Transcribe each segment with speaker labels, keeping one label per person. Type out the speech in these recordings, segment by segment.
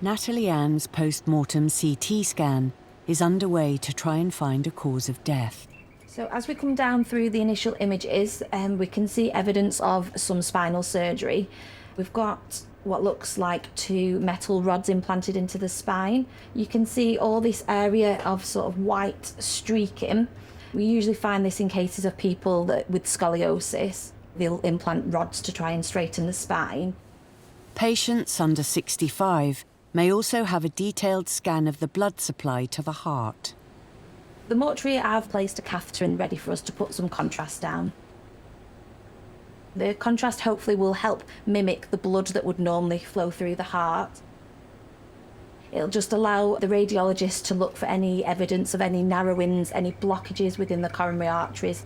Speaker 1: Natalie Ann's post-mortem CT scan is underway to try and find a cause of death.
Speaker 2: So as we come down through the initial images, we can see evidence of some spinal surgery. We've got what looks like 2 metal rods implanted into the spine. You can see all this area of sort of white streaking. We usually find this in cases of people with scoliosis. They'll implant rods to try and straighten the spine.
Speaker 1: Patients under 65 may also have a detailed scan of the blood supply to the heart.
Speaker 2: The mortuary have placed a catheter in ready for us to put some contrast down. The contrast hopefully will help mimic the blood that would normally flow through the heart. It'll just allow the radiologist to look for any evidence of any narrowings, any blockages within the coronary arteries.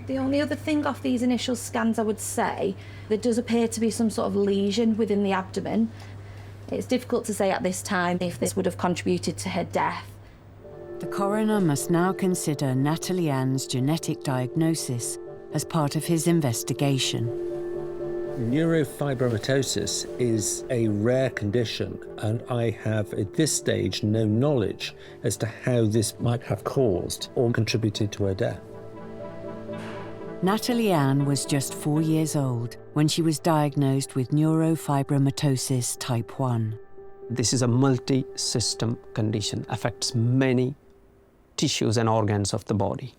Speaker 2: The only other thing off these initial scans I would say, there does appear to be some sort of lesion within the abdomen. It's difficult to say at this time if this would have contributed to her death.
Speaker 1: The coroner must now consider Natalie Ann's genetic diagnosis as part of his investigation.
Speaker 3: Neurofibromatosis is a rare condition, and I have at this stage no knowledge as to how this might have caused or contributed to her death.
Speaker 1: Natalie Ann was just 4 years old when she was diagnosed with neurofibromatosis type 1.
Speaker 4: This is a multi-system condition, affects many tissues and organs of the body.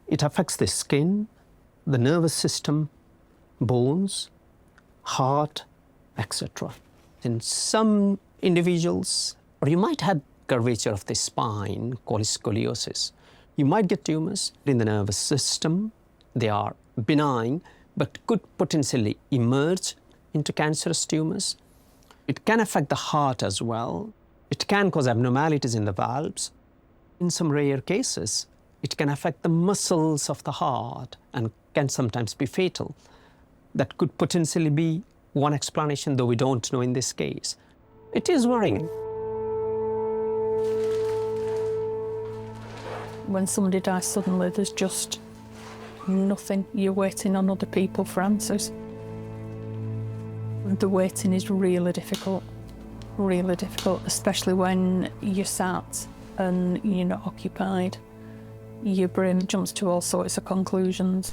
Speaker 4: It affects the skin, the nervous system, bones, heart, etc. In some individuals, or you might have curvature of the spine called scoliosis. You might get tumors in the nervous system. They are benign, but could potentially emerge into cancerous tumors. It can affect the heart as well. It can cause abnormalities in the valves. In some rare cases, it can affect the muscles of the heart and can sometimes be fatal. That could potentially be one explanation, though we don't know in this case. It is worrying.
Speaker 5: When somebody dies suddenly, there's just nothing. You're waiting on other people for answers. The waiting is really difficult, especially when you're sat and you're not occupied. Your brain jumps to all sorts of conclusions.